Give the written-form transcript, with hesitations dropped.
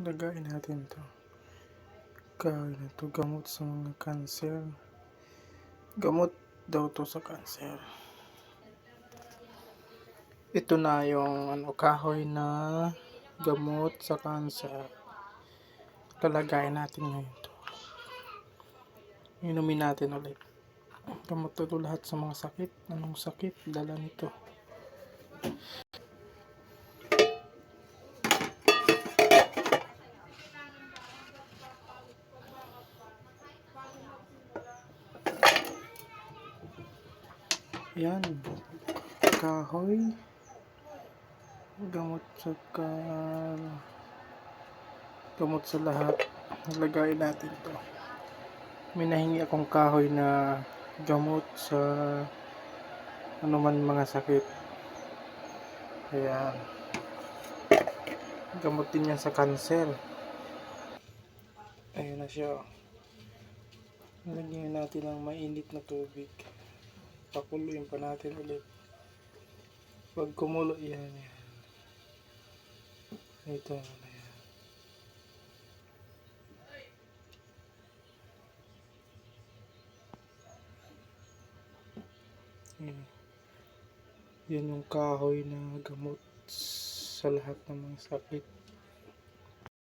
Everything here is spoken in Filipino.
Lagayin natin to. Kahoy na to, gamot sa mga cancer. Gamot daw to sa cancer. Ito na yung kahoy na gamot sa cancer. Lalagayin natin ngayon to. Inumin natin ulit. Gamot to lahat sa mga sakit. Anong sakit? Dala nito. Yan. Kahoy. Gamot sa lahat. Lagayin natin to. May nahingi akong kahoy na gamot sa anuman mga sakit. Ayan. Gamot din yan sa cancer. Ayan na siya. Lagyan natin ng mainit na tubig. Pakuluin pa natin ulit. Pag kumulo, yan. Ito na yan. Yan yung kahoy na gamot sa lahat ng mga sakit.